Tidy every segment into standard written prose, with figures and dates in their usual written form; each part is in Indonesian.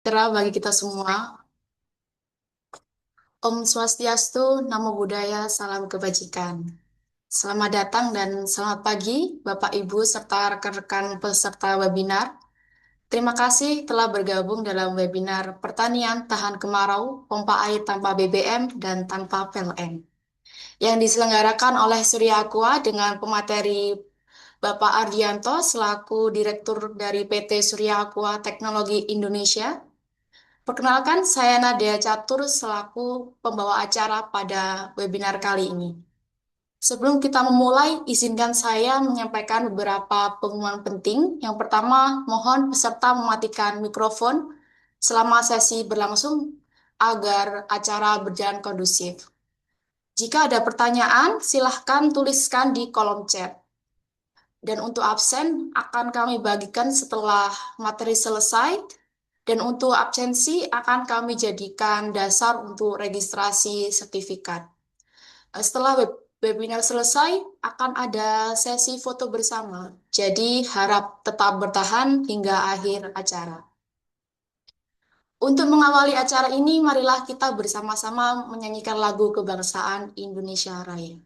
Sejahtera bagi kita semua. Om Swastiastu, Namo Buddhaya, Salam Kebajikan. Selamat datang dan selamat pagi, Bapak Ibu serta rekan-rekan peserta webinar. Terima kasih telah bergabung dalam webinar Pertanian Tahan Kemarau, Pompa Air Tanpa BBM dan Tanpa PLN yang diselenggarakan oleh Surya Aqua dengan pemateri Bapak Ardianto selaku Direktur dari PT Surya Aqua Teknologi Indonesia. Perkenalkan, saya Nadia Catur selaku pembawa acara pada webinar kali ini. Sebelum kita memulai, izinkan saya menyampaikan beberapa pengumuman penting. Yang pertama, mohon peserta mematikan mikrofon selama sesi berlangsung agar acara berjalan kondusif. Jika ada pertanyaan, silahkan tuliskan di kolom chat. Dan untuk absen akan kami bagikan setelah materi selesai. Dan untuk absensi akan kami jadikan dasar untuk registrasi sertifikat. Setelah webinar selesai, akan ada sesi foto bersama. Jadi harap tetap bertahan hingga akhir acara. Untuk mengawali acara ini, marilah kita bersama-sama menyanyikan lagu kebangsaan Indonesia Raya.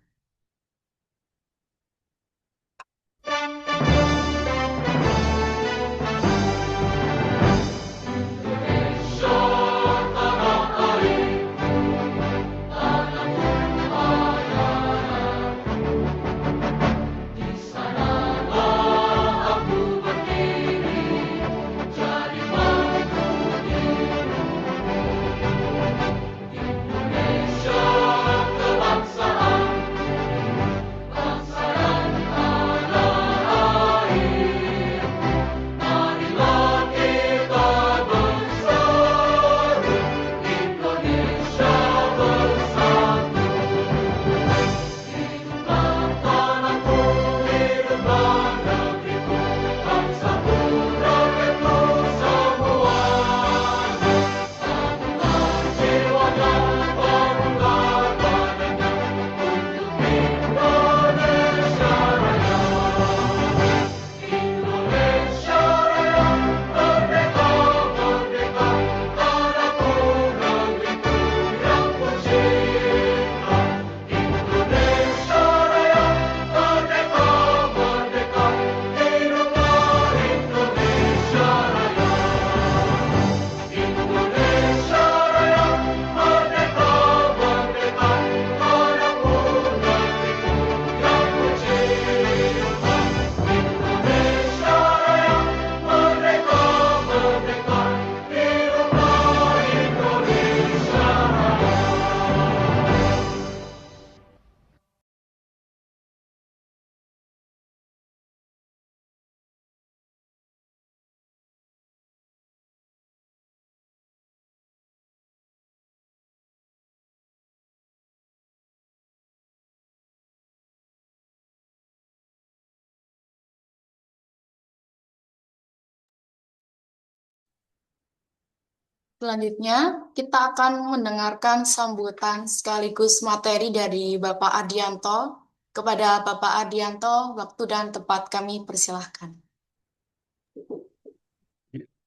Selanjutnya, kita akan mendengarkan sambutan sekaligus materi dari Bapak Ardianto. Kepada Bapak Ardianto, waktu dan tempat kami persilahkan.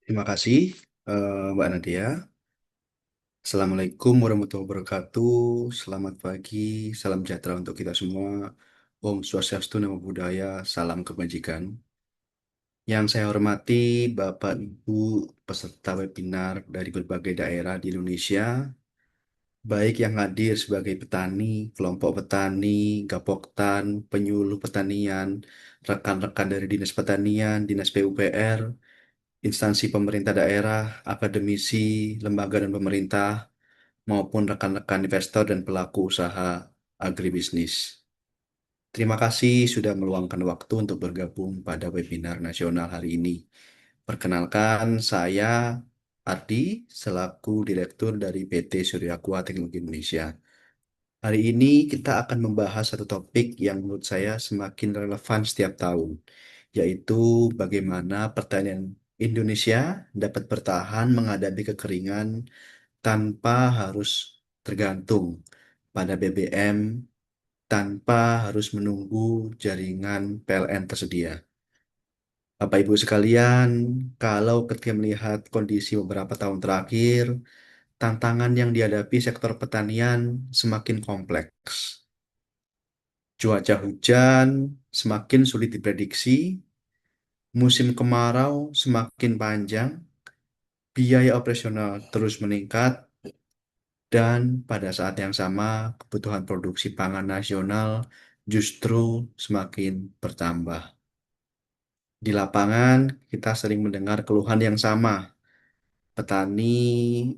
Terima kasih, Mbak Nadia. Assalamualaikum warahmatullahi wabarakatuh. Selamat pagi, salam sejahtera untuk kita semua. Om Swastiastu, Namo Buddhaya, salam kebajikan. Yang saya hormati Bapak Ibu peserta webinar dari berbagai daerah di Indonesia, baik yang hadir sebagai petani, kelompok petani, gapoktan, penyuluh pertanian, rekan-rekan dari Dinas Pertanian, Dinas PUPR, instansi pemerintah daerah, akademisi, lembaga dan pemerintah, maupun rekan-rekan investor dan pelaku usaha agribisnis. Terima kasih sudah meluangkan waktu untuk bergabung pada webinar nasional hari ini. Perkenalkan, saya Ardi, selaku Direktur dari PT Surya Aqua Teknologi Indonesia. Hari ini kita akan membahas satu topik yang menurut saya semakin relevan setiap tahun, yaitu bagaimana pertanian Indonesia dapat bertahan menghadapi kekeringan tanpa harus tergantung pada BBM, tanpa harus menunggu jaringan PLN tersedia. Bapak Ibu sekalian, kalau ketika melihat kondisi beberapa tahun terakhir, tantangan yang dihadapi sektor pertanian semakin kompleks. Cuaca hujan semakin sulit diprediksi, musim kemarau semakin panjang, biaya operasional terus meningkat, dan pada saat yang sama kebutuhan produksi pangan nasional justru semakin bertambah. Di lapangan, kita sering mendengar keluhan yang sama. Petani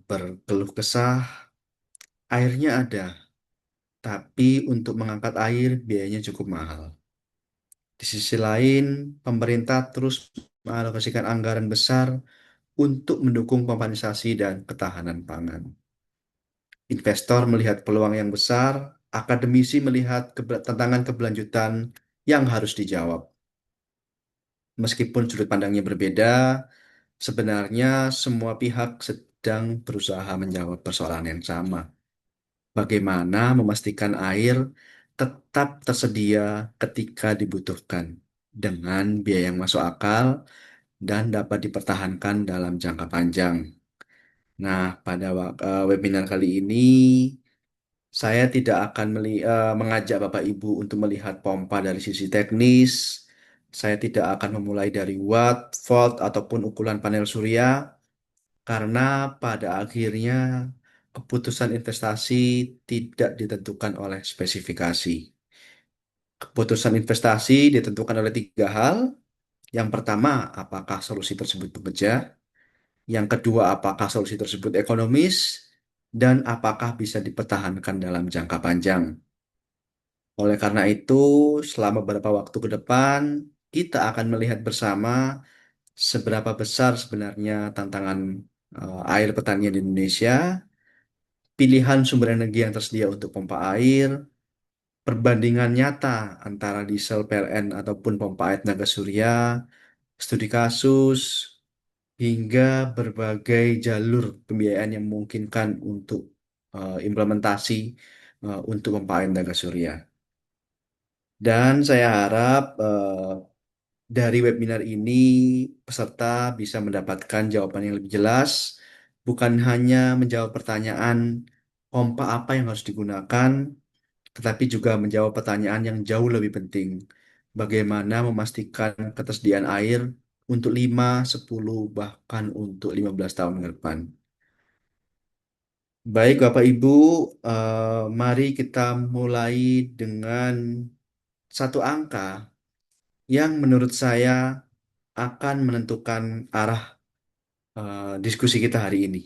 berkeluh kesah, airnya ada, tapi untuk mengangkat air biayanya cukup mahal. Di sisi lain, pemerintah terus mengalokasikan anggaran besar untuk mendukung kompensasi dan ketahanan pangan. Investor melihat peluang yang besar, akademisi melihat tantangan keberlanjutan yang harus dijawab. Meskipun sudut pandangnya berbeda, sebenarnya semua pihak sedang berusaha menjawab persoalan yang sama. Bagaimana memastikan air tetap tersedia ketika dibutuhkan dengan biaya yang masuk akal dan dapat dipertahankan dalam jangka panjang. Nah, pada webinar kali ini saya tidak akan mengajak Bapak Ibu untuk melihat pompa dari sisi teknis. Saya tidak akan memulai dari watt, volt, ataupun ukuran panel surya, karena pada akhirnya keputusan investasi tidak ditentukan oleh spesifikasi. Keputusan investasi ditentukan oleh tiga hal. Yang pertama, apakah solusi tersebut bekerja? Yang kedua, apakah solusi tersebut ekonomis? Dan apakah bisa dipertahankan dalam jangka panjang? Oleh karena itu, selama beberapa waktu ke depan, kita akan melihat bersama seberapa besar sebenarnya tantangan air pertanian di Indonesia, pilihan sumber energi yang tersedia untuk pompa air, perbandingan nyata antara diesel PLN ataupun pompa air tenaga surya, studi kasus, hingga berbagai jalur pembiayaan yang memungkinkan untuk implementasi untuk pompa air tenaga surya. Dan saya harap dari webinar ini peserta bisa mendapatkan jawaban yang lebih jelas, bukan hanya menjawab pertanyaan pompa apa yang harus digunakan, tetapi juga menjawab pertanyaan yang jauh lebih penting. Bagaimana memastikan ketersediaan air untuk 5, 10, bahkan untuk 15 tahun ke depan. Baik, Bapak Ibu, mari kita mulai dengan satu angka yang menurut saya akan menentukan arah diskusi kita hari ini.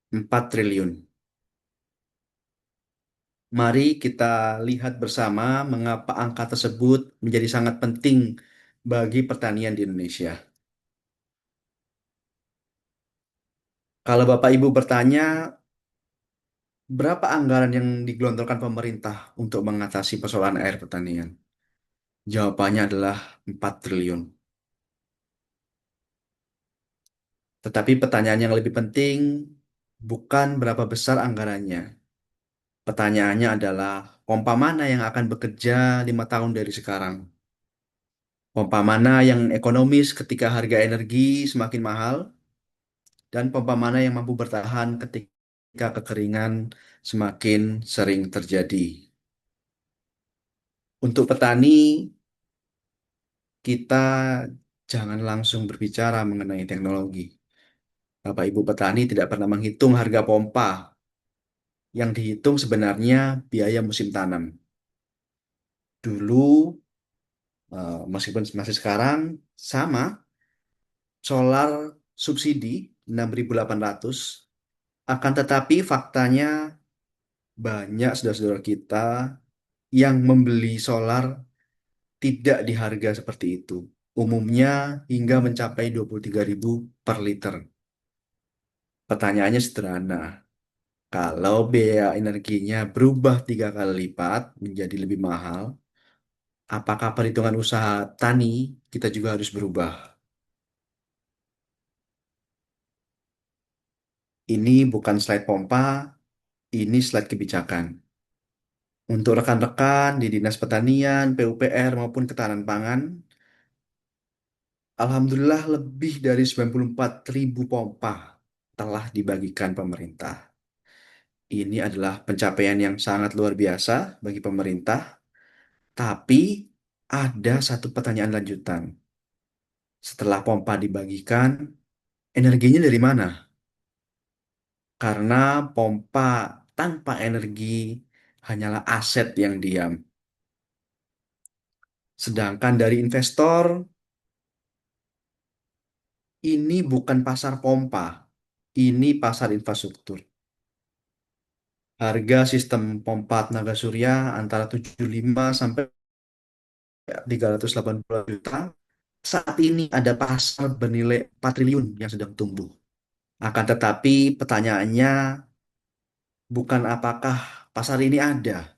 4 triliun. Mari kita lihat bersama mengapa angka tersebut menjadi sangat penting bagi pertanian di Indonesia. Kalau Bapak Ibu bertanya, berapa anggaran yang digelontorkan pemerintah untuk mengatasi persoalan air pertanian? Jawabannya adalah 4 triliun. Tetapi pertanyaan yang lebih penting bukan berapa besar anggarannya. Pertanyaannya adalah pompa mana yang akan bekerja 5 tahun dari sekarang? Pompa mana yang ekonomis ketika harga energi semakin mahal? Dan pompa mana yang mampu bertahan ketika kekeringan semakin sering terjadi? Untuk petani, kita jangan langsung berbicara mengenai teknologi. Bapak Ibu petani tidak pernah menghitung harga pompa. Yang dihitung sebenarnya biaya musim tanam. Dulu, meskipun masih sekarang, sama, solar subsidi 6.800. Akan tetapi faktanya banyak saudara-saudara kita yang membeli solar tidak di harga seperti itu. Umumnya hingga mencapai 23.000 per liter. Pertanyaannya sederhana. Kalau biaya energinya berubah 3 kali lipat menjadi lebih mahal, apakah perhitungan usaha tani kita juga harus berubah? Ini bukan slide pompa, ini slide kebijakan. Untuk rekan-rekan di Dinas Pertanian, PUPR maupun Ketahanan Pangan, Alhamdulillah lebih dari 94.000 pompa telah dibagikan pemerintah. Ini adalah pencapaian yang sangat luar biasa bagi pemerintah, tapi ada satu pertanyaan lanjutan. Setelah pompa dibagikan, energinya dari mana? Karena pompa tanpa energi hanyalah aset yang diam. Sedangkan dari investor, ini bukan pasar pompa, ini pasar infrastruktur. Harga sistem pompa tenaga surya antara 75 sampai 380 juta. Saat ini ada pasar bernilai 4 triliun yang sedang tumbuh. Akan tetapi pertanyaannya bukan apakah pasar ini ada,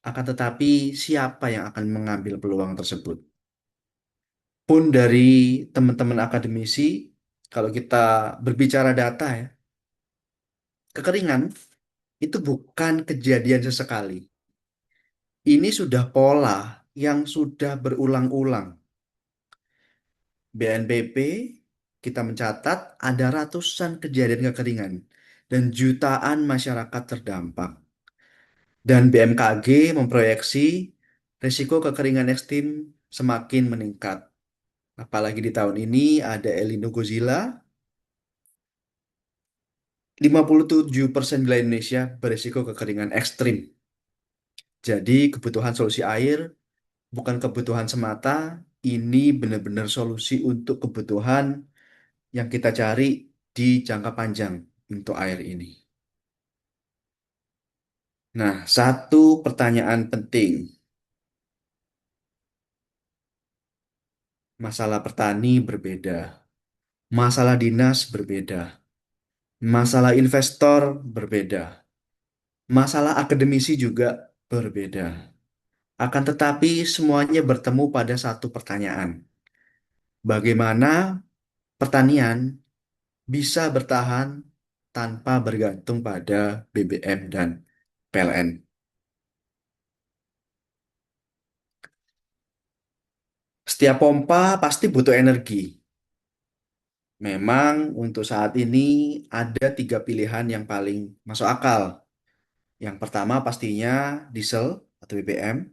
akan tetapi siapa yang akan mengambil peluang tersebut. Pun dari teman-teman akademisi, kalau kita berbicara data ya, kekeringan itu bukan kejadian sesekali. Ini sudah pola yang sudah berulang-ulang. BNPB kita mencatat ada ratusan kejadian kekeringan dan jutaan masyarakat terdampak. Dan BMKG memproyeksi risiko kekeringan ekstrim semakin meningkat. Apalagi di tahun ini ada El Nino Godzilla, 57% wilayah Indonesia berisiko kekeringan ekstrim. Jadi kebutuhan solusi air bukan kebutuhan semata, ini benar-benar solusi untuk kebutuhan yang kita cari di jangka panjang untuk air ini. Nah, satu pertanyaan penting. Masalah petani berbeda, masalah dinas berbeda, masalah investor berbeda, masalah akademisi juga berbeda. Akan tetapi semuanya bertemu pada satu pertanyaan. Bagaimana pertanian bisa bertahan tanpa bergantung pada BBM dan PLN? Setiap pompa pasti butuh energi. Memang untuk saat ini ada tiga pilihan yang paling masuk akal. Yang pertama pastinya diesel atau BBM.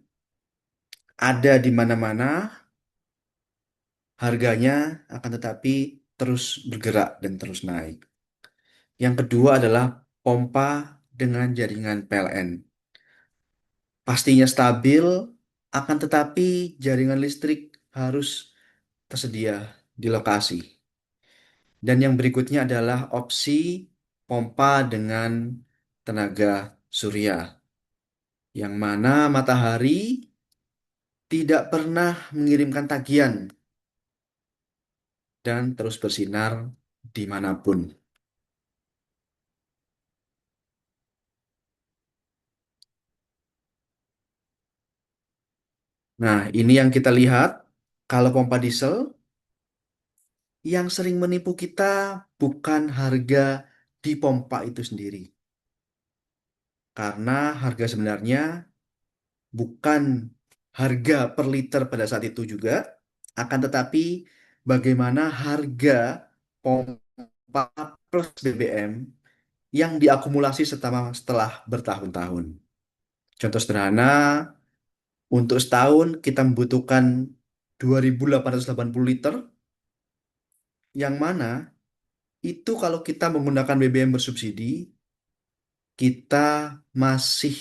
Ada di mana-mana, harganya akan tetapi terus bergerak dan terus naik. Yang kedua adalah pompa dengan jaringan PLN. Pastinya stabil, akan tetapi jaringan listrik harus tersedia di lokasi. Dan yang berikutnya adalah opsi pompa dengan tenaga surya, yang mana matahari tidak pernah mengirimkan tagihan dan terus bersinar dimanapun. Nah, ini yang kita lihat. Kalau pompa diesel, yang sering menipu kita bukan harga di pompa itu sendiri. Karena harga sebenarnya bukan harga per liter pada saat itu juga, akan tetapi bagaimana harga pompa plus BBM yang diakumulasi setelah bertahun-tahun. Contoh sederhana, untuk setahun kita membutuhkan 2.880 liter, yang mana itu kalau kita menggunakan BBM bersubsidi, kita masih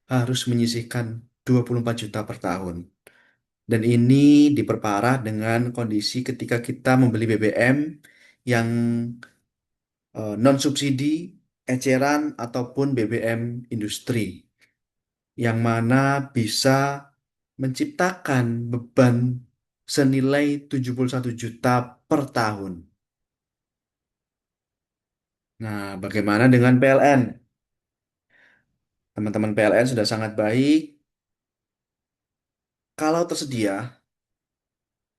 harus menyisihkan 24 juta per tahun. Dan ini diperparah dengan kondisi ketika kita membeli BBM yang non-subsidi, eceran, ataupun BBM industri, yang mana bisa menciptakan beban senilai 71 juta per tahun. Nah, bagaimana dengan PLN? Teman-teman PLN sudah sangat baik. Kalau tersedia,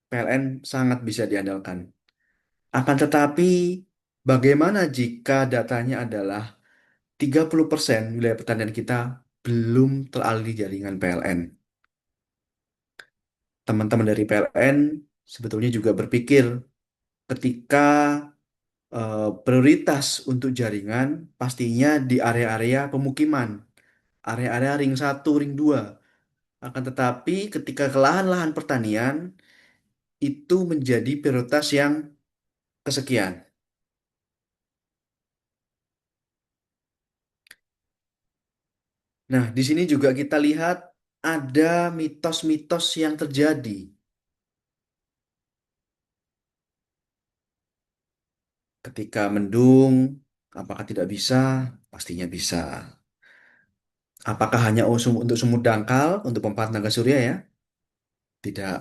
PLN sangat bisa diandalkan. Akan tetapi, bagaimana jika datanya adalah 30% wilayah pertanian kita belum teraliri jaringan PLN? Teman-teman dari PLN sebetulnya juga berpikir ketika prioritas untuk jaringan pastinya di area-area pemukiman, area-area ring satu, ring 2. Akan tetapi ketika ke lahan-lahan pertanian itu menjadi prioritas yang kesekian. Nah, di sini juga kita lihat ada mitos-mitos yang terjadi. Ketika mendung, apakah tidak bisa? Pastinya bisa. Apakah hanya untuk sumur dangkal, untuk pompa tenaga surya ya? Tidak.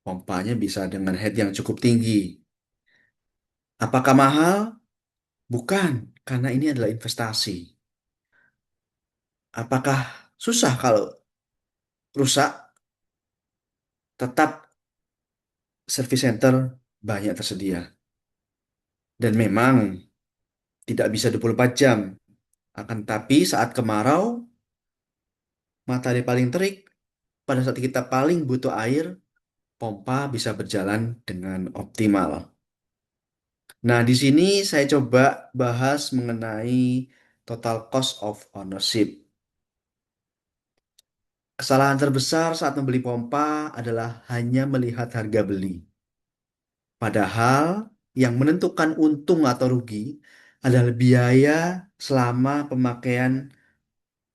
Pompanya bisa dengan head yang cukup tinggi. Apakah mahal? Bukan, karena ini adalah investasi. Apakah susah kalau rusak? Tetap service center banyak tersedia. Dan memang tidak bisa 24 jam. Akan tapi saat kemarau, matahari paling terik, pada saat kita paling butuh air, pompa bisa berjalan dengan optimal. Nah, di sini saya coba bahas mengenai total cost of ownership. Kesalahan terbesar saat membeli pompa adalah hanya melihat harga beli. Padahal yang menentukan untung atau rugi adalah biaya selama pemakaian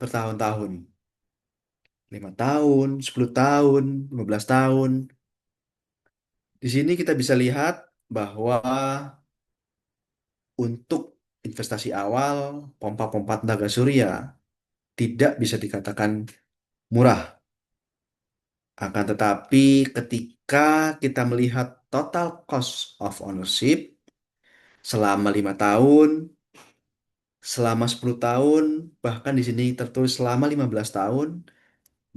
bertahun-tahun. 5 tahun, 10 tahun, 15 tahun. Di sini kita bisa lihat bahwa untuk investasi awal, pompa-pompa tenaga surya tidak bisa dikatakan murah. Akan tetapi ketika kita melihat total cost of ownership selama 5 tahun, selama 10 tahun, bahkan di sini tertulis selama 15 tahun,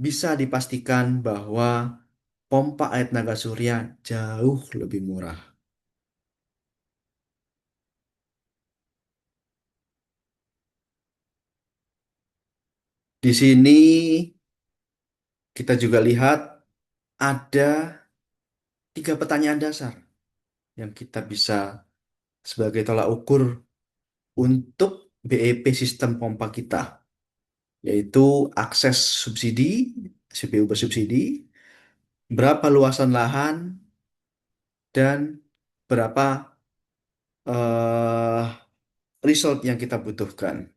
bisa dipastikan bahwa pompa air tenaga surya jauh lebih murah. Di sini kita juga lihat ada 3 pertanyaan dasar yang kita bisa sebagai tolak ukur untuk BEP sistem pompa kita, yaitu akses subsidi, CPU bersubsidi, berapa luasan lahan, dan berapa eh result yang kita butuhkan.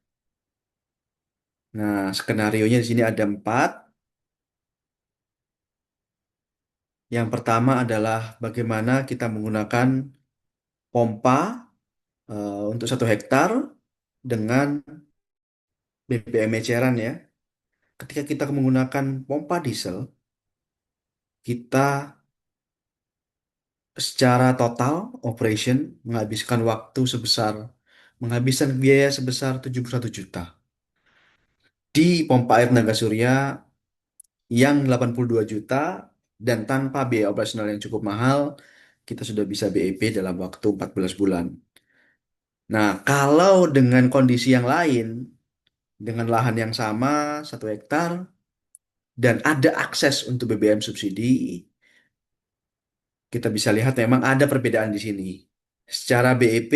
Nah, skenario-nya di sini ada 4. Yang pertama adalah bagaimana kita menggunakan pompa untuk 1 hektar dengan BBM eceran ya. Ketika kita menggunakan pompa diesel, kita secara total operation menghabiskan biaya sebesar 71 juta. Di pompa air tenaga surya yang 82 juta dan tanpa biaya operasional yang cukup mahal, kita sudah bisa BEP dalam waktu 14 bulan. Nah, kalau dengan kondisi yang lain, dengan lahan yang sama, 1 hektar, dan ada akses untuk BBM subsidi, kita bisa lihat memang ada perbedaan di sini. Secara BEP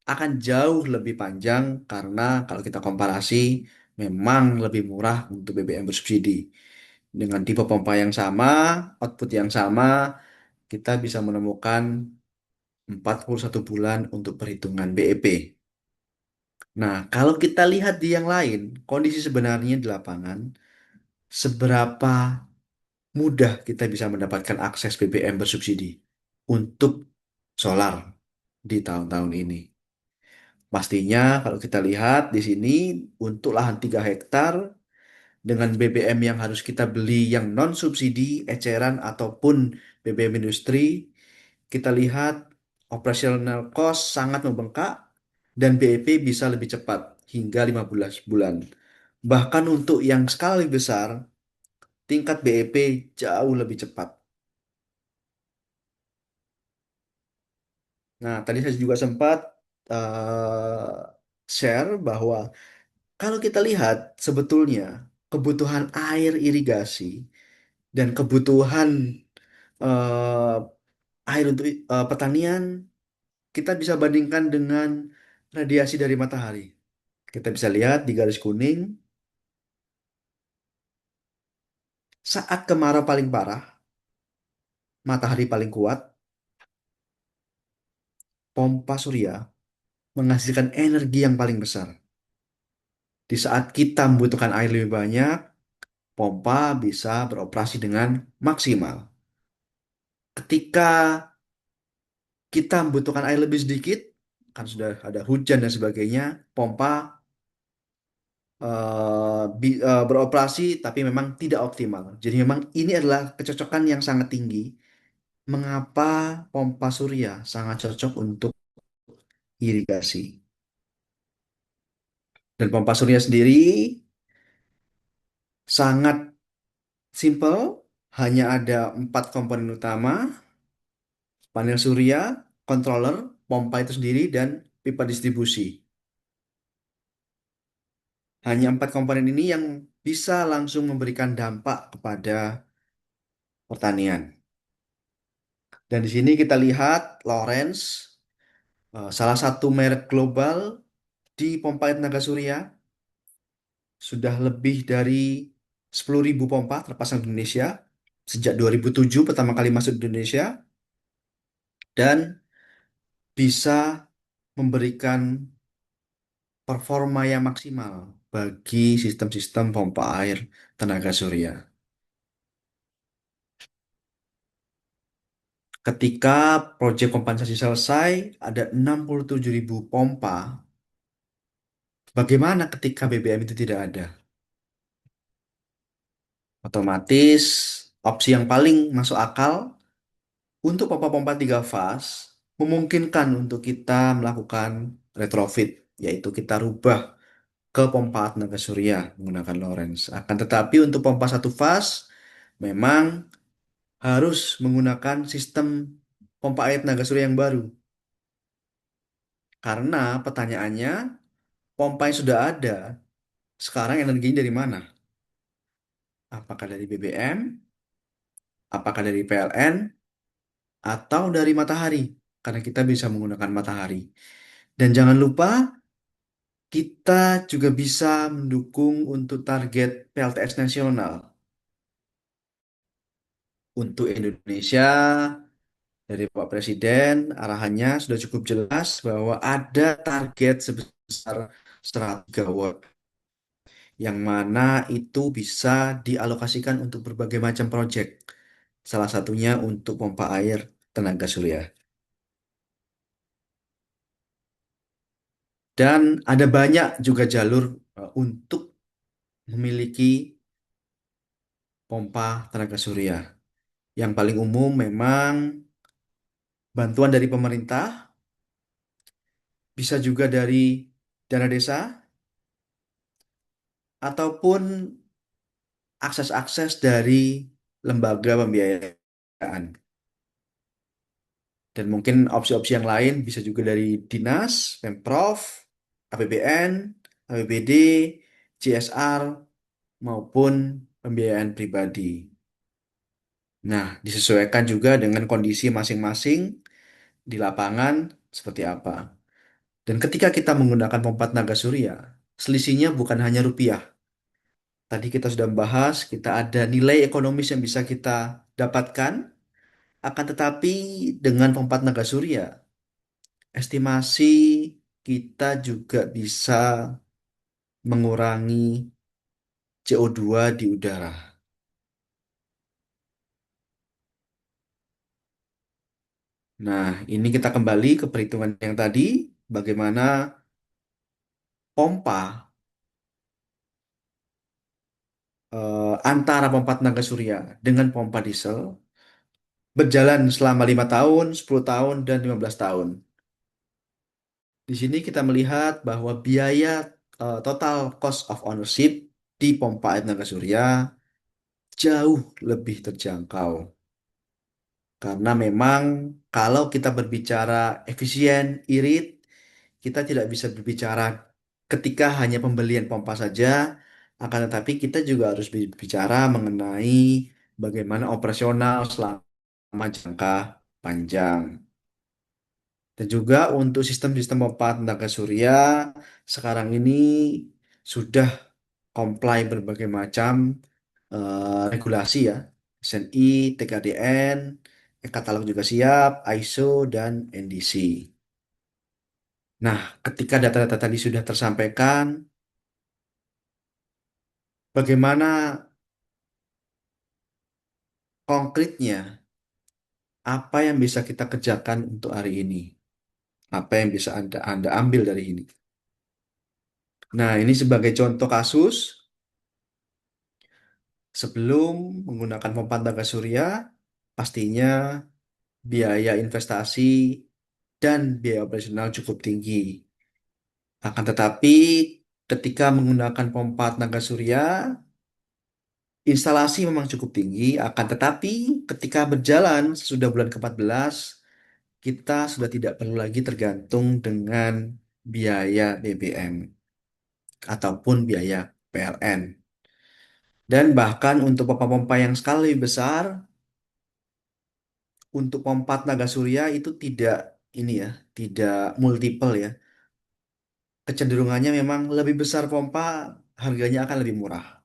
akan jauh lebih panjang karena kalau kita komparasi memang lebih murah untuk BBM bersubsidi. Dengan tipe pompa yang sama, output yang sama, kita bisa menemukan 41 bulan untuk perhitungan BEP. Nah, kalau kita lihat di yang lain, kondisi sebenarnya di lapangan, seberapa mudah kita bisa mendapatkan akses BBM bersubsidi untuk solar di tahun-tahun ini. Pastinya kalau kita lihat di sini untuk lahan 3 hektar dengan BBM yang harus kita beli yang non subsidi, eceran ataupun BBM industri, kita lihat operational cost sangat membengkak dan BEP bisa lebih cepat hingga 15 bulan. Bahkan untuk yang skala lebih besar, tingkat BEP jauh lebih cepat. Nah, tadi saya juga sempat share bahwa kalau kita lihat sebetulnya kebutuhan air irigasi dan kebutuhan air untuk pertanian kita bisa bandingkan dengan radiasi dari matahari. Kita bisa lihat di garis kuning, saat kemarau paling parah, matahari paling kuat, pompa surya menghasilkan energi yang paling besar. Di saat kita membutuhkan air lebih banyak, pompa bisa beroperasi dengan maksimal. Ketika kita membutuhkan air lebih sedikit, kan sudah ada hujan dan sebagainya, pompa beroperasi tapi memang tidak optimal. Jadi memang ini adalah kecocokan yang sangat tinggi. Mengapa pompa surya sangat cocok untuk irigasi? Dan pompa surya sendiri sangat simple, hanya ada 4 komponen utama: panel surya, controller, pompa itu sendiri, dan pipa distribusi. Hanya 4 komponen ini yang bisa langsung memberikan dampak kepada pertanian. Dan di sini kita lihat Lawrence, salah satu merek global di pompa air tenaga surya, sudah lebih dari 10.000 pompa terpasang di Indonesia sejak 2007 pertama kali masuk di Indonesia, dan bisa memberikan performa yang maksimal bagi sistem-sistem pompa air tenaga surya. Ketika proyek kompensasi selesai, ada 67.000 pompa. Bagaimana ketika BBM itu tidak ada? Otomatis opsi yang paling masuk akal untuk pompa-pompa 3 fase memungkinkan untuk kita melakukan retrofit, yaitu kita rubah ke pompa tenaga surya menggunakan Lawrence. Akan tetapi untuk pompa 1 fase memang harus menggunakan sistem pompa air tenaga surya yang baru. Karena pertanyaannya, pompa yang sudah ada, sekarang energinya dari mana? Apakah dari BBM, apakah dari PLN, atau dari matahari? Karena kita bisa menggunakan matahari. Dan jangan lupa, kita juga bisa mendukung untuk target PLTS nasional. Untuk Indonesia, dari Pak Presiden, arahannya sudah cukup jelas bahwa ada target sebesar 100 gigawatt, yang mana itu bisa dialokasikan untuk berbagai macam proyek. Salah satunya untuk pompa air tenaga surya. Dan ada banyak juga jalur untuk memiliki pompa tenaga surya. Yang paling umum memang bantuan dari pemerintah, bisa juga dari dana desa, ataupun akses-akses dari lembaga pembiayaan. Dan mungkin opsi-opsi yang lain bisa juga dari dinas, Pemprov, APBN, APBD, CSR, maupun pembiayaan pribadi. Nah, disesuaikan juga dengan kondisi masing-masing di lapangan seperti apa. Dan ketika kita menggunakan pompa tenaga surya, selisihnya bukan hanya rupiah. Tadi kita sudah membahas, kita ada nilai ekonomis yang bisa kita dapatkan. Akan tetapi dengan pompa tenaga surya, estimasi kita juga bisa mengurangi CO2 di udara. Nah, ini kita kembali ke perhitungan yang tadi, bagaimana pompa antara pompa tenaga surya dengan pompa diesel berjalan selama 5 tahun, 10 tahun, dan 15 tahun. Di sini kita melihat bahwa biaya total cost of ownership di pompa air tenaga surya jauh lebih terjangkau. Karena memang kalau kita berbicara efisien, irit, kita tidak bisa berbicara ketika hanya pembelian pompa saja, akan tetapi kita juga harus berbicara mengenai bagaimana operasional selama jangka panjang. Dan juga untuk sistem-sistem pompa tenaga surya sekarang ini sudah comply berbagai macam regulasi ya. SNI, TKDN, katalog juga siap, ISO, dan NDC. Nah, ketika data-data tadi sudah tersampaikan, bagaimana konkretnya apa yang bisa kita kerjakan untuk hari ini? Apa yang bisa Anda ambil dari ini? Nah, ini sebagai contoh kasus, sebelum menggunakan pompa tenaga surya, pastinya biaya investasi dan biaya operasional cukup tinggi. Akan tetapi, ketika menggunakan pompa tenaga surya, instalasi memang cukup tinggi, akan tetapi ketika berjalan sesudah bulan ke-14, kita sudah tidak perlu lagi tergantung dengan biaya BBM ataupun biaya PLN. Dan bahkan untuk pompa-pompa yang skala lebih besar, untuk pompa tenaga surya itu tidak ini ya, tidak multiple ya. Kecenderungannya memang lebih besar pompa, harganya akan lebih murah.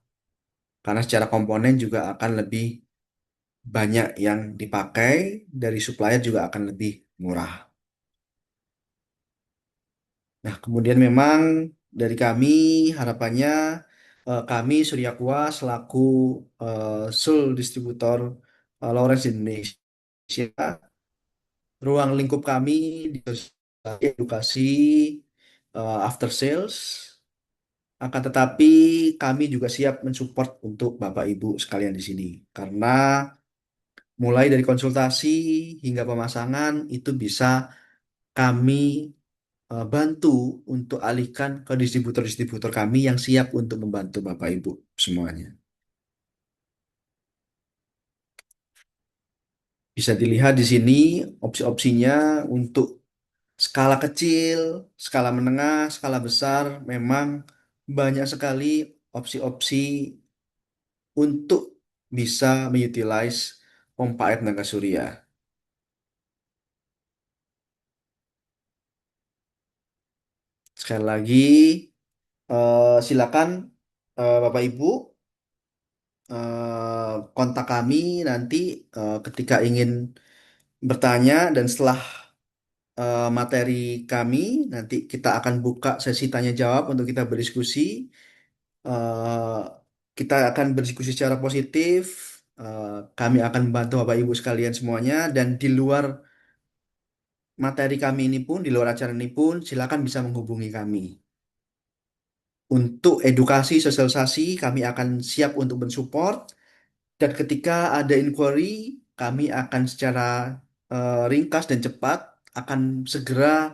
Karena secara komponen juga akan lebih banyak yang dipakai, dari supplier juga akan lebih murah. Nah, kemudian memang dari kami harapannya kami Surya Kuah selaku sole distributor Lawrence Indonesia, ruang lingkup kami di edukasi after sales, akan tetapi kami juga siap mensupport untuk Bapak Ibu sekalian di sini karena mulai dari konsultasi hingga pemasangan itu bisa kami bantu untuk alihkan ke distributor-distributor kami yang siap untuk membantu Bapak Ibu semuanya. Bisa dilihat di sini opsi-opsinya untuk skala kecil, skala menengah, skala besar, memang banyak sekali opsi-opsi untuk bisa mengutilize pompa air tenaga surya. Sekali lagi, silakan Bapak Ibu kontak kami nanti ketika ingin bertanya, dan setelah materi kami nanti kita akan buka sesi tanya jawab untuk kita berdiskusi. Eh, kita akan berdiskusi secara positif. Kami akan membantu Bapak Ibu sekalian semuanya, dan di luar materi kami ini pun, di luar acara ini pun, silakan bisa menghubungi kami. Untuk edukasi, sosialisasi, kami akan siap untuk mensupport. Dan ketika ada inquiry, kami akan secara ringkas dan cepat akan segera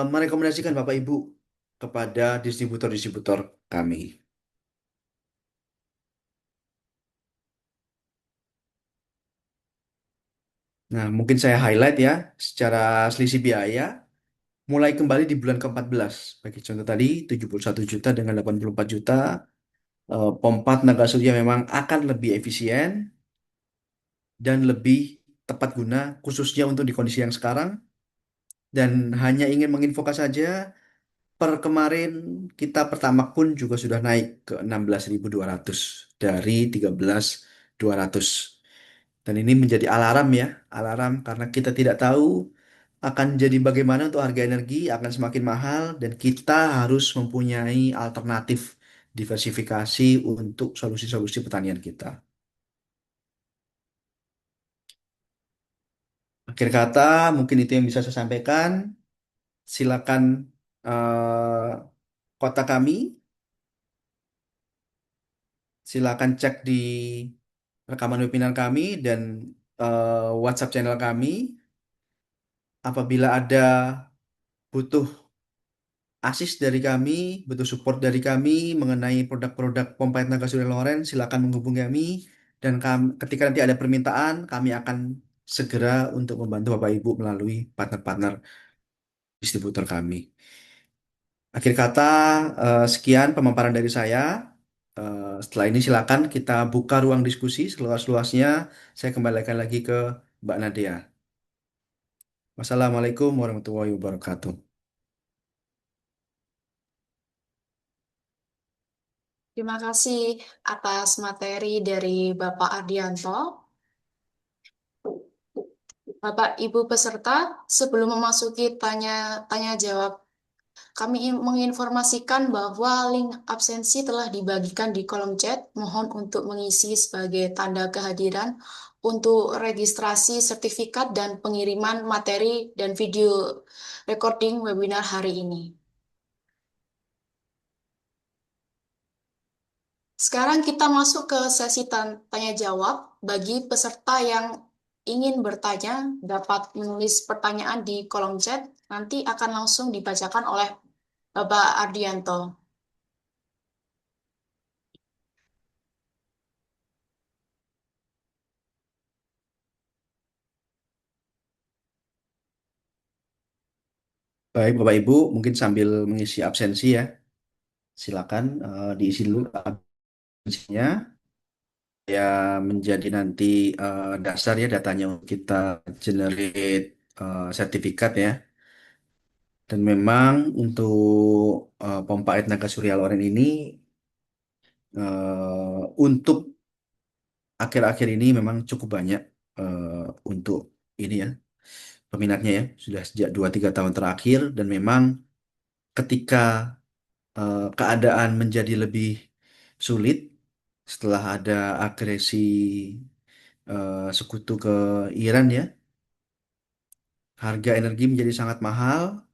merekomendasikan Bapak Ibu kepada distributor-distributor kami. Nah, mungkin saya highlight ya secara selisih biaya mulai kembali di bulan ke-14. Bagi contoh tadi 71 juta dengan 84 juta, pompa tenaga surya memang akan lebih efisien dan lebih tepat guna khususnya untuk di kondisi yang sekarang. Dan hanya ingin menginfokan saja, per kemarin kita Pertamax pun juga sudah naik ke 16.200 dari 13.200. Dan ini menjadi alarm ya, alarm karena kita tidak tahu akan jadi bagaimana untuk harga energi akan semakin mahal, dan kita harus mempunyai alternatif diversifikasi untuk solusi-solusi pertanian kita. Akhir kata, mungkin itu yang bisa saya sampaikan. Silakan kontak kami, silakan cek di rekaman webinar kami dan WhatsApp channel kami. Apabila ada butuh asis dari kami, butuh support dari kami mengenai produk-produk pompa tenaga surya Lawrence, silakan menghubungi kami. Dan ketika nanti ada permintaan, kami akan segera untuk membantu Bapak Ibu melalui partner-partner distributor kami. Akhir kata, sekian pemaparan dari saya. Setelah ini silakan kita buka ruang diskusi seluas-luasnya. Saya kembalikan lagi ke Mbak Nadia. Wassalamualaikum warahmatullahi wabarakatuh. Terima kasih atas materi dari Bapak Ardianto. Bapak Ibu peserta, sebelum memasuki tanya jawab, kami menginformasikan bahwa link absensi telah dibagikan di kolom chat. Mohon untuk mengisi sebagai tanda kehadiran untuk registrasi sertifikat dan pengiriman materi dan video recording webinar hari ini. Sekarang kita masuk ke sesi tanya jawab. Bagi peserta yang ingin bertanya, dapat menulis pertanyaan di kolom chat. Nanti akan langsung dibacakan oleh Bapak Ardianto. Baik, Bapak Ibu, mungkin sambil mengisi absensi ya, silakan diisi dulu absensinya. Ya menjadi nanti dasar ya datanya untuk kita generate sertifikat ya. Dan memang untuk pompa air tenaga surya Loren ini untuk akhir-akhir ini memang cukup banyak untuk ini ya peminatnya ya sudah sejak 2-3 tahun terakhir dan memang ketika keadaan menjadi lebih sulit setelah ada agresi sekutu ke Iran ya, harga energi menjadi sangat mahal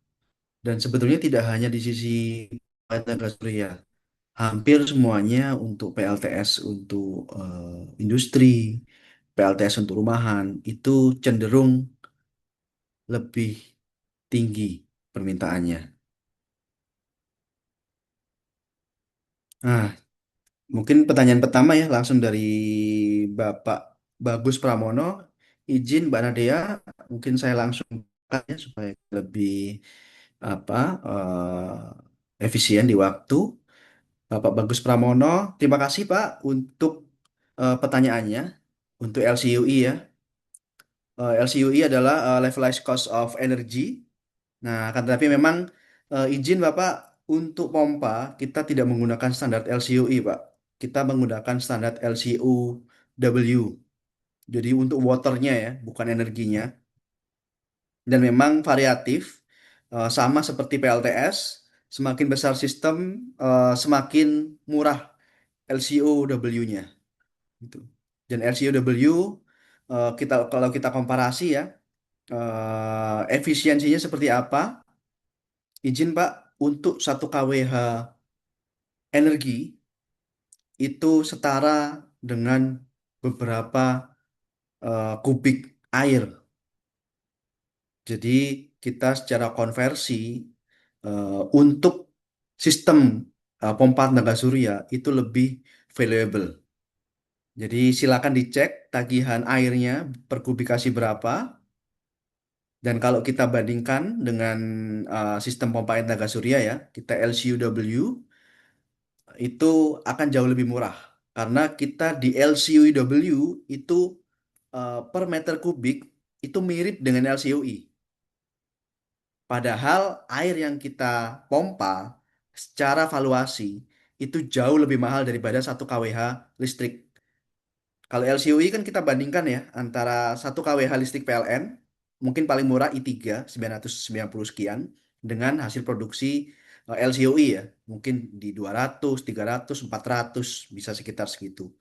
dan sebetulnya tidak hanya di sisi tenaga surya, hampir semuanya untuk PLTS untuk industri, PLTS untuk rumahan itu cenderung lebih tinggi permintaannya. Nah, mungkin pertanyaan pertama ya langsung dari Bapak Bagus Pramono. Izin Mbak Nadia, mungkin saya langsung buka ya supaya lebih apa efisien di waktu. Bapak Bagus Pramono, terima kasih Pak untuk pertanyaannya untuk LCUI ya. LCUI adalah Levelized Cost of Energy. Nah, akan tetapi memang izin Bapak untuk pompa kita tidak menggunakan standar LCUI Pak. Kita menggunakan standar LCUW. Jadi untuk waternya ya, bukan energinya. Dan memang variatif, sama seperti PLTS. Semakin besar sistem, semakin murah LCOW-nya. Gitu. Dan LCOW kita kalau kita komparasi ya efisiensinya seperti apa? Izin Pak untuk 1 kWh energi itu setara dengan beberapa kubik air. Jadi kita secara konversi untuk sistem pompa tenaga surya itu lebih valuable. Jadi silakan dicek tagihan airnya per kubikasi berapa. Dan kalau kita bandingkan dengan sistem pompa air tenaga surya ya, kita LCUW itu akan jauh lebih murah. Karena kita di LCUW itu per meter kubik itu mirip dengan LCUI. Padahal air yang kita pompa secara valuasi itu jauh lebih mahal daripada 1 kWh listrik. Kalau LCUI kan kita bandingkan ya antara 1 kWh listrik PLN mungkin paling murah I3 990 sekian dengan hasil produksi LCUI ya mungkin di 200, 300, 400 bisa sekitar segitu.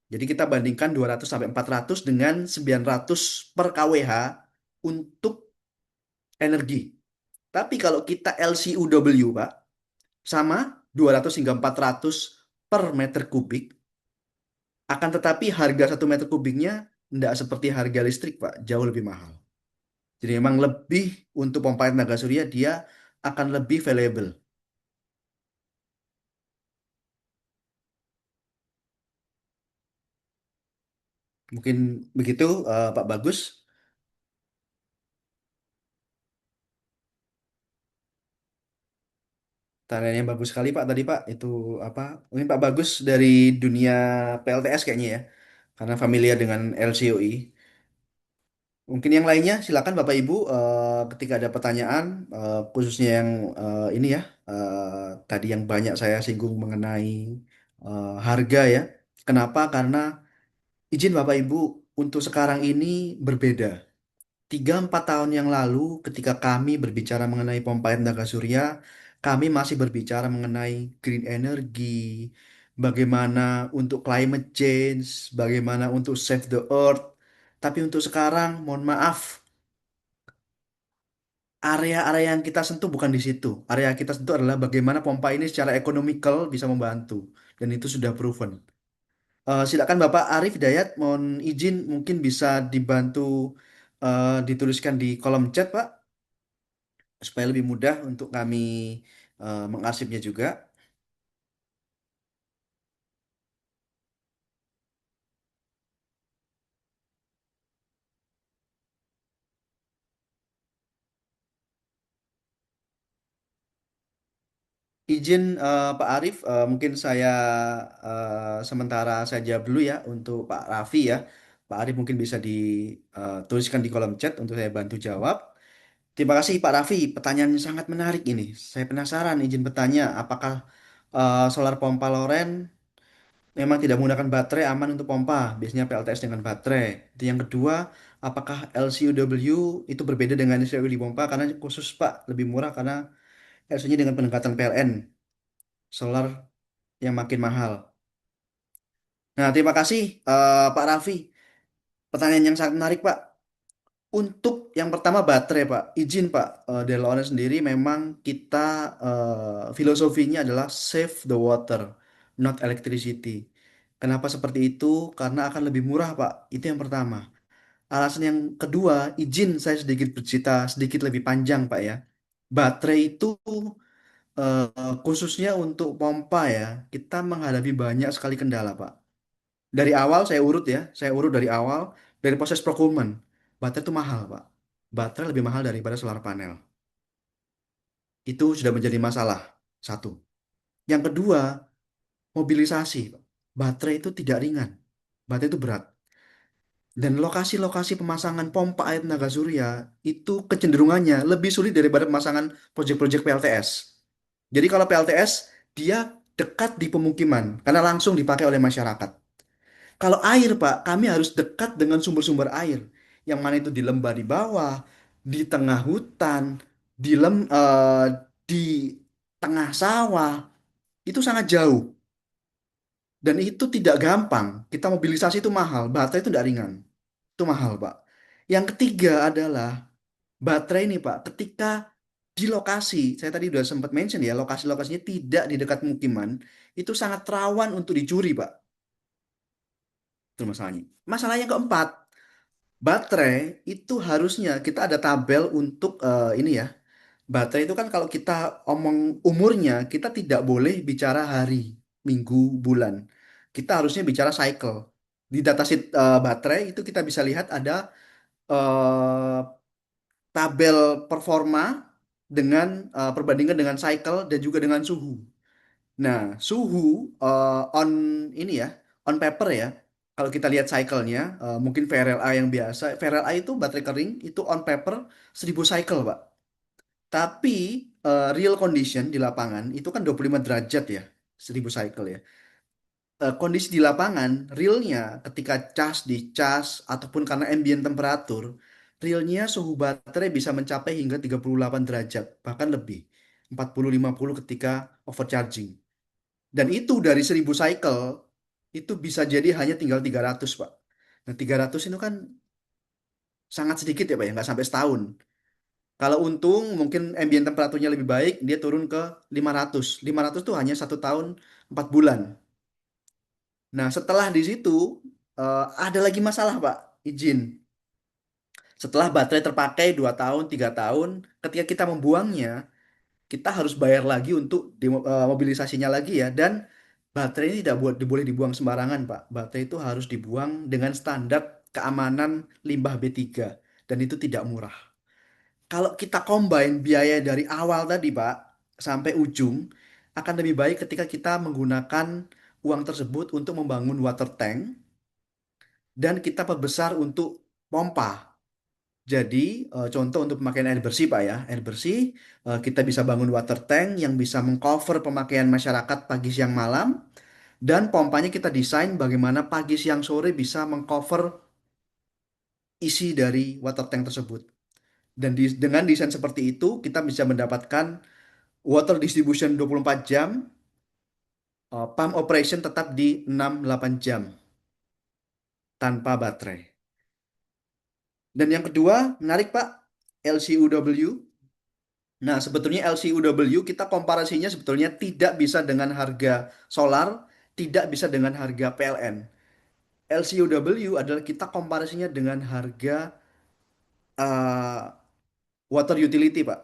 Jadi kita bandingkan 200 sampai 400 dengan 900 per kWh untuk energi. Tapi kalau kita LCUW Pak sama 200 hingga 400 per meter kubik akan tetapi harga 1 meter kubiknya tidak seperti harga listrik, Pak. Jauh lebih mahal. Jadi memang lebih untuk pompa air tenaga surya dia akan lebih valuable. Mungkin begitu, Pak Bagus. Tanyaan yang bagus sekali Pak tadi Pak. Itu apa? Mungkin Pak bagus dari dunia PLTS kayaknya ya. Karena familiar dengan LCOI. Mungkin yang lainnya silakan Bapak Ibu ketika ada pertanyaan khususnya yang ini ya tadi yang banyak saya singgung mengenai harga ya. Kenapa? Karena izin Bapak Ibu untuk sekarang ini berbeda. 3-4 tahun yang lalu ketika kami berbicara mengenai pompa air tenaga surya, kami masih berbicara mengenai green energy, bagaimana untuk climate change, bagaimana untuk save the earth. Tapi untuk sekarang, mohon maaf, area-area yang kita sentuh bukan di situ. Area yang kita sentuh adalah bagaimana pompa ini secara ekonomikal bisa membantu. Dan itu sudah proven. Silakan Bapak Arif Hidayat, mohon izin mungkin bisa dibantu dituliskan di kolom chat, Pak, supaya lebih mudah untuk kami mengarsipnya juga. Izin Pak Arif, mungkin saya sementara saya jawab dulu ya untuk Pak Raffi ya. Pak Arif mungkin bisa dituliskan di kolom chat untuk saya bantu jawab. Terima kasih Pak Raffi, pertanyaannya sangat menarik ini. Saya penasaran, izin bertanya, apakah solar pompa Loren memang tidak menggunakan baterai aman untuk pompa? Biasanya PLTS dengan baterai. Itu yang kedua, apakah LCUW itu berbeda dengan LCU di pompa? Karena khusus Pak, lebih murah karena LC-nya dengan pendekatan PLN, solar yang makin mahal. Nah, terima kasih Pak Raffi. Pertanyaan yang sangat menarik Pak. Untuk yang pertama baterai Pak, izin Pak, dari Lawrence sendiri memang kita filosofinya adalah save the water, not electricity. Kenapa seperti itu? Karena akan lebih murah Pak. Itu yang pertama. Alasan yang kedua, izin saya sedikit bercerita sedikit lebih panjang Pak ya. Baterai itu khususnya untuk pompa ya, kita menghadapi banyak sekali kendala Pak. Dari awal saya urut dari awal, dari proses procurement. Baterai itu mahal, Pak. Baterai lebih mahal daripada solar panel. Itu sudah menjadi masalah. Satu. Yang kedua, mobilisasi, Pak. Baterai itu tidak ringan. Baterai itu berat. Dan lokasi-lokasi pemasangan pompa air tenaga surya itu kecenderungannya lebih sulit daripada pemasangan proyek-proyek PLTS. Jadi kalau PLTS, dia dekat di pemukiman karena langsung dipakai oleh masyarakat. Kalau air, Pak, kami harus dekat dengan sumber-sumber air. Yang mana itu di lembah di bawah, di tengah hutan, di tengah sawah. Itu sangat jauh. Dan itu tidak gampang. Kita mobilisasi itu mahal. Baterai itu tidak ringan. Itu mahal, Pak. Yang ketiga adalah baterai ini, Pak. Ketika di lokasi, saya tadi sudah sempat mention ya, lokasi-lokasinya tidak di dekat pemukiman, itu sangat rawan untuk dicuri, Pak. Itu masalahnya. Masalah yang keempat, baterai itu harusnya kita ada tabel untuk ini ya. Baterai itu kan kalau kita omong umurnya, kita tidak boleh bicara hari, minggu, bulan. Kita harusnya bicara cycle. Di datasheet baterai itu kita bisa lihat ada eh, tabel performa dengan perbandingan dengan cycle dan juga dengan suhu. Nah, suhu on ini ya, on paper ya. Kalau kita lihat cycle-nya, mungkin VRLA yang biasa. VRLA itu baterai kering, itu on paper 1000 cycle, Pak. Tapi real condition di lapangan itu kan 25 derajat ya, 1000 cycle ya. Kondisi di lapangan, realnya ketika dicas, ataupun karena ambient temperatur, realnya suhu baterai bisa mencapai hingga 38 derajat, bahkan lebih. 40-50 ketika overcharging. Dan itu dari 1000 cycle, itu bisa jadi hanya tinggal 300, Pak. Nah, 300 itu kan sangat sedikit ya, Pak, ya, nggak sampai setahun. Kalau untung, mungkin ambient temperaturnya lebih baik, dia turun ke 500. 500 tuh hanya 1 tahun, 4 bulan. Nah, setelah di situ, ada lagi masalah, Pak. Izin. Setelah baterai terpakai 2 tahun, 3 tahun, ketika kita membuangnya, kita harus bayar lagi untuk mobilisasinya lagi ya. Dan baterai ini tidak boleh dibuang sembarangan, Pak. Baterai itu harus dibuang dengan standar keamanan limbah B3. Dan itu tidak murah. Kalau kita combine biaya dari awal tadi, Pak, sampai ujung akan lebih baik ketika kita menggunakan uang tersebut untuk membangun water tank dan kita perbesar untuk pompa. Jadi, contoh untuk pemakaian air bersih, Pak ya. Air bersih, kita bisa bangun water tank yang bisa mengcover pemakaian masyarakat pagi, siang, malam. Dan pompanya kita desain bagaimana pagi, siang, sore bisa mengcover isi dari water tank tersebut. Dan dengan desain seperti itu, kita bisa mendapatkan water distribution 24 jam, pump operation tetap di 6-8 jam tanpa baterai. Dan yang kedua, menarik Pak, LCUW. Nah, sebetulnya LCUW kita komparasinya sebetulnya tidak bisa dengan harga solar, tidak bisa dengan harga PLN. LCUW adalah kita komparasinya dengan harga eh, water utility, Pak,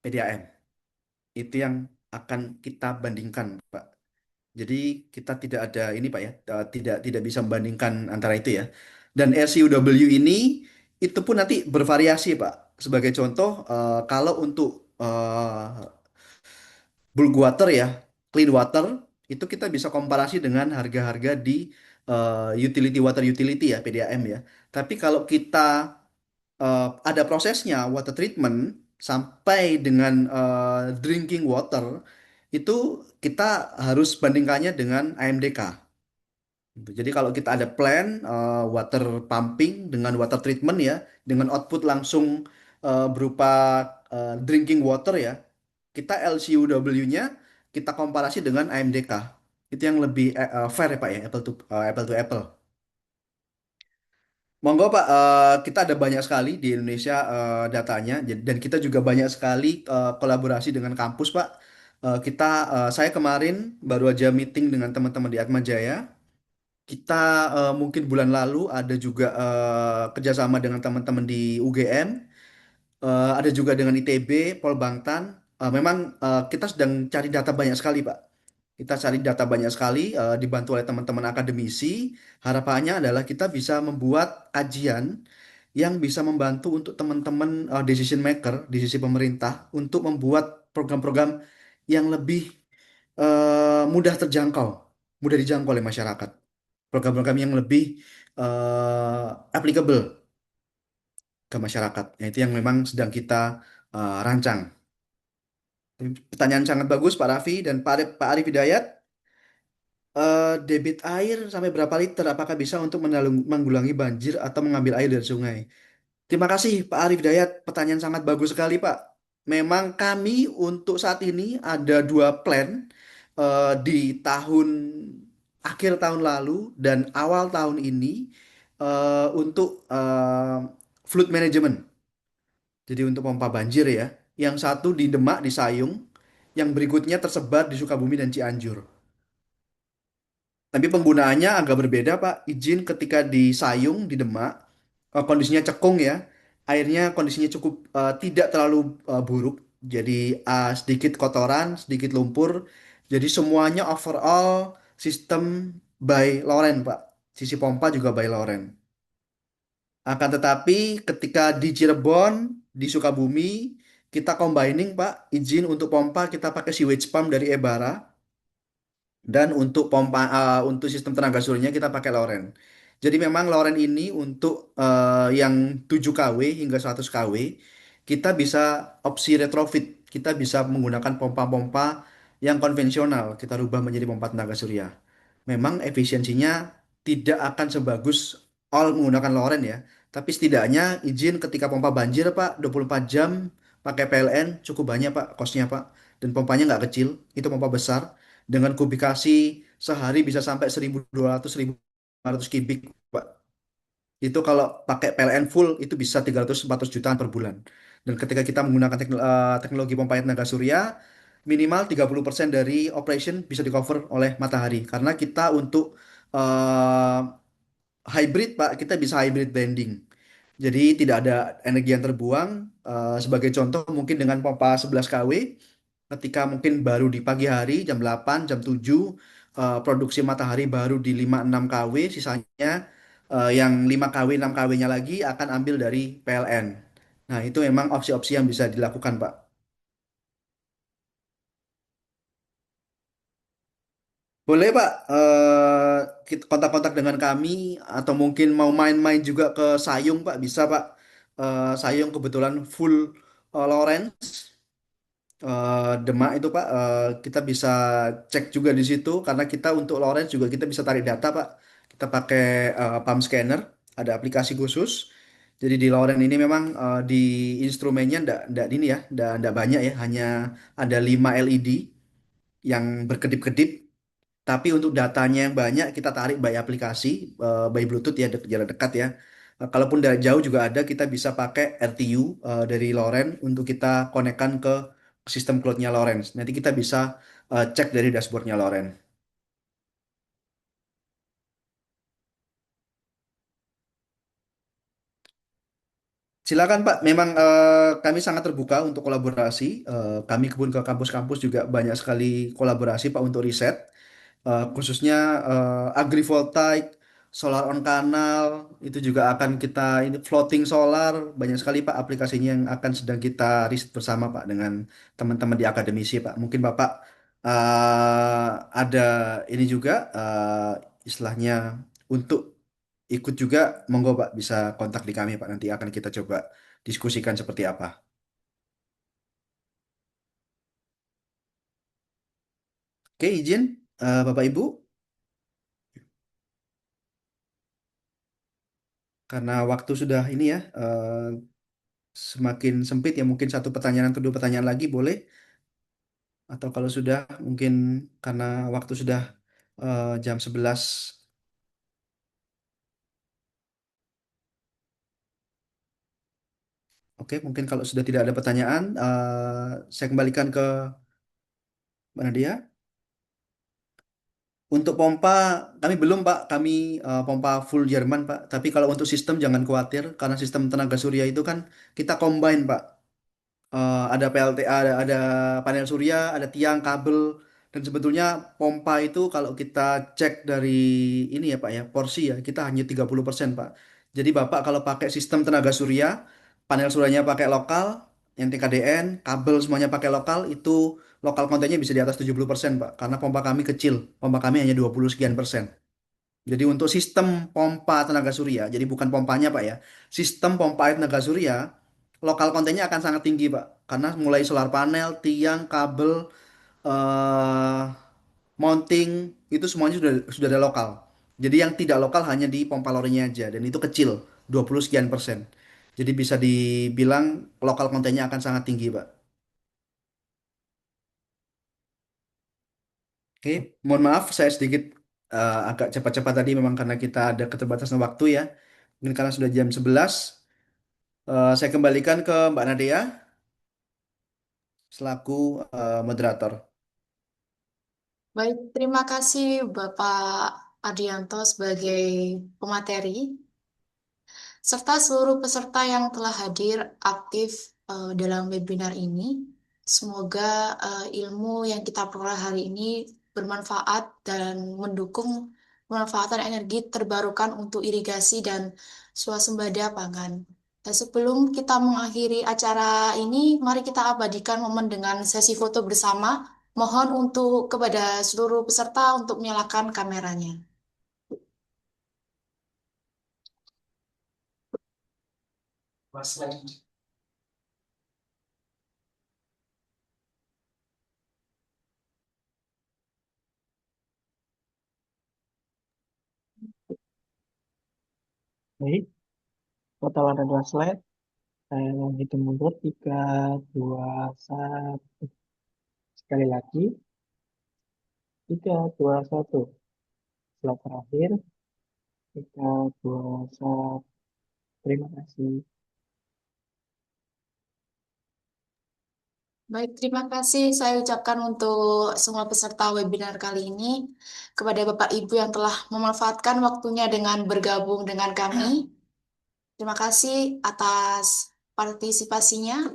PDAM. Itu yang akan kita bandingkan, Pak. Jadi kita tidak ada ini, Pak ya, tidak bisa membandingkan antara itu ya. Dan LCUW ini itu pun nanti bervariasi, Pak. Sebagai contoh, kalau untuk bulk water ya, clean water, itu kita bisa komparasi dengan harga-harga di utility water utility ya, PDAM ya. Tapi kalau kita ada prosesnya water treatment sampai dengan drinking water, itu kita harus bandingkannya dengan AMDK. Gitu. Jadi kalau kita ada plan water pumping dengan water treatment ya, dengan output langsung berupa drinking water ya, kita LCUW-nya kita komparasi dengan AMDK. Itu yang lebih fair ya Pak ya, apple to apple. Monggo Pak, kita ada banyak sekali di Indonesia datanya, dan kita juga banyak sekali kolaborasi dengan kampus Pak. Saya kemarin baru aja meeting dengan teman-teman di Atma Jaya. Kita mungkin bulan lalu ada juga kerjasama dengan teman-teman di UGM, ada juga dengan ITB, Polbangtan. Memang kita sedang cari data banyak sekali, Pak. Kita cari data banyak sekali, dibantu oleh teman-teman akademisi. Harapannya adalah kita bisa membuat kajian yang bisa membantu untuk teman-teman decision maker di sisi pemerintah untuk membuat program-program yang lebih mudah terjangkau, mudah dijangkau oleh masyarakat. Program-program yang lebih applicable ke masyarakat. Nah, itu yang memang sedang kita rancang. Pertanyaan sangat bagus Pak Raffi dan Pak Arif Hidayat. Debit air sampai berapa liter? Apakah bisa untuk menanggulangi banjir atau mengambil air dari sungai? Terima kasih Pak Arif Hidayat. Pertanyaan sangat bagus sekali Pak. Memang kami untuk saat ini ada dua plan di tahun akhir tahun lalu dan awal tahun ini untuk flood management. Jadi untuk pompa banjir ya. Yang satu di Demak di Sayung, yang berikutnya tersebar di Sukabumi dan Cianjur. Tapi penggunaannya agak berbeda, Pak. Izin ketika di Sayung, di Demak, kondisinya cekung ya. Airnya kondisinya cukup tidak terlalu buruk. Jadi sedikit kotoran, sedikit lumpur. Jadi semuanya overall sistem by Loren, Pak. Sisi pompa juga by Loren. Akan tetapi ketika di Cirebon, di Sukabumi, kita combining, Pak. Izin untuk pompa kita pakai sewage pump dari Ebara. Dan untuk untuk sistem tenaga surya kita pakai Loren. Jadi memang Loren ini untuk yang 7 kW hingga 100 kW kita bisa opsi retrofit. Kita bisa menggunakan pompa-pompa yang konvensional. Kita rubah menjadi pompa tenaga surya. Memang efisiensinya tidak akan sebagus all menggunakan Loren ya. Tapi setidaknya izin ketika pompa banjir Pak 24 jam pakai PLN cukup banyak Pak kosnya Pak. Dan pompanya nggak kecil, itu pompa besar dengan kubikasi sehari bisa sampai 1.200 1.500 kubik Pak. Itu kalau pakai PLN full itu bisa 300-400 jutaan per bulan. Dan ketika kita menggunakan teknologi pompa air tenaga surya, minimal 30% dari operation bisa di cover oleh matahari. Karena kita untuk eh, hybrid Pak, kita bisa hybrid blending. Jadi tidak ada energi yang terbuang. Sebagai contoh mungkin dengan pompa 11 kW, ketika mungkin baru di pagi hari jam 8, jam 7, produksi matahari baru di 5-6 kW, sisanya yang 5 kW, 6 kW-nya lagi akan ambil dari PLN. Nah, itu memang opsi-opsi yang bisa dilakukan, Pak. Boleh Pak, kita kontak-kontak dengan kami atau mungkin mau main-main juga ke Sayung Pak, bisa Pak. Sayung kebetulan full Lawrence. Demak itu Pak, kita bisa cek juga di situ karena kita untuk Lawrence juga kita bisa tarik data Pak. Kita pakai palm scanner, ada aplikasi khusus. Jadi di Lawrence ini memang di instrumennya ndak ini ya, ndak banyak ya, hanya ada 5 LED yang berkedip-kedip. Tapi untuk datanya yang banyak kita tarik by aplikasi, by Bluetooth ya, jarak dekat ya. Kalaupun dari jauh juga ada, kita bisa pakai RTU dari Loren untuk kita konekkan ke sistem cloud-nya Loren. Nanti kita bisa cek dari dashboardnya Loren. Silakan Pak, memang kami sangat terbuka untuk kolaborasi. Kami kebun ke kampus-kampus juga banyak sekali kolaborasi Pak untuk riset. Khususnya agrivoltaik, solar on kanal, itu juga akan kita ini floating solar, banyak sekali Pak aplikasinya yang akan sedang kita riset bersama Pak dengan teman-teman di akademisi Pak. Mungkin Bapak ada ini juga istilahnya untuk ikut juga, monggo Pak bisa kontak di kami Pak. Nanti akan kita coba diskusikan seperti apa. Oke, izin Bapak Ibu, karena waktu sudah ini ya. Semakin sempit ya mungkin satu pertanyaan atau dua pertanyaan lagi boleh, atau kalau sudah mungkin karena waktu sudah jam 11. Oke, mungkin kalau sudah tidak ada pertanyaan, saya kembalikan ke Mbak Nadia. Untuk pompa kami belum Pak, kami pompa full Jerman Pak, tapi kalau untuk sistem jangan khawatir karena sistem tenaga surya itu kan kita combine Pak. Ada PLTA, ada panel surya, ada tiang, kabel, dan sebetulnya pompa itu kalau kita cek dari ini ya Pak ya, porsi ya, kita hanya 30% Pak. Jadi Bapak kalau pakai sistem tenaga surya, panel suryanya pakai lokal, yang TKDN, kabel semuanya pakai lokal, itu lokal kontennya bisa di atas 70% Pak. Karena pompa kami kecil, pompa kami hanya 20 sekian persen. Jadi untuk sistem pompa tenaga surya, jadi bukan pompanya Pak ya, sistem pompa air tenaga surya, lokal kontennya akan sangat tinggi Pak. Karena mulai solar panel, tiang, kabel, eh, mounting, itu semuanya sudah ada lokal. Jadi yang tidak lokal hanya di pompa lorinya aja, dan itu kecil, 20 sekian persen. Jadi bisa dibilang lokal kontennya akan sangat tinggi Pak. Oke, mohon maaf saya sedikit agak cepat-cepat tadi memang karena kita ada keterbatasan waktu ya. Mungkin karena sudah jam 11. Saya kembalikan ke Mbak Nadia selaku moderator. Baik, terima kasih Bapak Adianto sebagai pemateri, serta seluruh peserta yang telah hadir aktif dalam webinar ini. Semoga ilmu yang kita peroleh hari ini bermanfaat dan mendukung pemanfaatan energi terbarukan untuk irigasi dan swasembada pangan. Dan sebelum kita mengakhiri acara ini, mari kita abadikan momen dengan sesi foto bersama. Mohon untuk kepada seluruh peserta untuk menyalakan kameranya. Baik, total ada 2 slide. Saya hitung mundur 3, 2, 1. Sekali lagi, 3, 2, 1. Slide terakhir, 3, 2, 1. Terima kasih. Baik, terima kasih saya ucapkan untuk semua peserta webinar kali ini, kepada Bapak Ibu yang telah memanfaatkan waktunya dengan bergabung dengan kami. Terima kasih atas partisipasinya.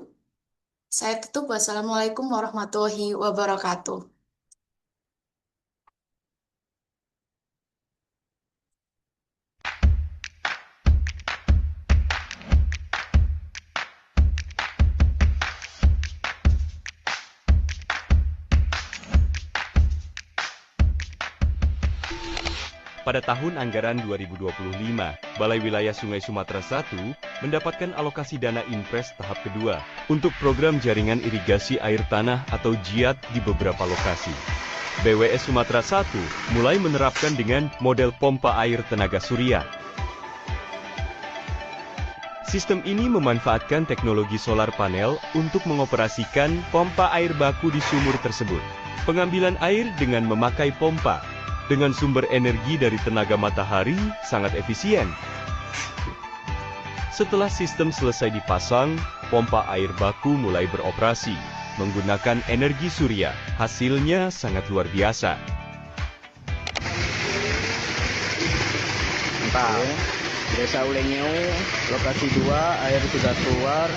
Saya tutup. Wassalamualaikum warahmatullahi wabarakatuh. Pada tahun anggaran 2025, Balai Wilayah Sungai Sumatera I mendapatkan alokasi dana Impres tahap kedua untuk program jaringan irigasi air tanah atau JIAT di beberapa lokasi. BWS Sumatera I mulai menerapkan dengan model pompa air tenaga surya. Sistem ini memanfaatkan teknologi solar panel untuk mengoperasikan pompa air baku di sumur tersebut. Pengambilan air dengan memakai pompa dengan sumber energi dari tenaga matahari sangat efisien. Setelah sistem selesai dipasang, pompa air baku mulai beroperasi menggunakan energi surya. Hasilnya sangat luar biasa. Mantap. Desa Ulengeu, lokasi 2, air sudah keluar.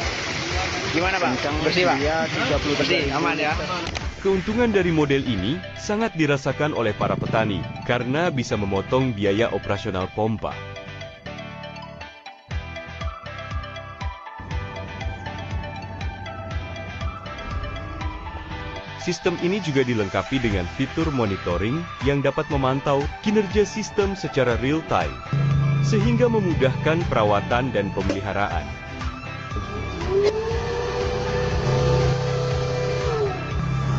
Gimana Pak? Bersih Pak? 30 bersih, aman ya? Keuntungan dari model ini sangat dirasakan oleh para petani karena bisa memotong biaya operasional pompa. Sistem ini juga dilengkapi dengan fitur monitoring yang dapat memantau kinerja sistem secara real-time, sehingga memudahkan perawatan dan pemeliharaan.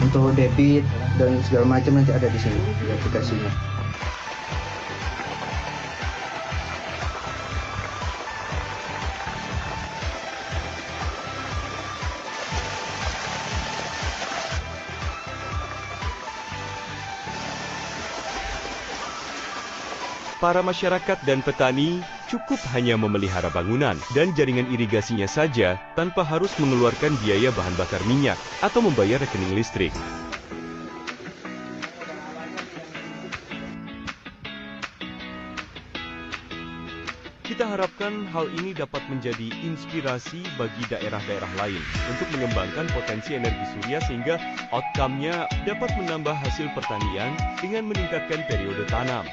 Untuk debit dan segala macam nanti ada di sini di aplikasinya. Para masyarakat dan petani cukup hanya memelihara bangunan dan jaringan irigasinya saja tanpa harus mengeluarkan biaya bahan bakar minyak atau membayar rekening listrik. Kita harapkan hal ini dapat menjadi inspirasi bagi daerah-daerah lain untuk mengembangkan potensi energi surya sehingga outcome-nya dapat menambah hasil pertanian dengan meningkatkan periode tanam.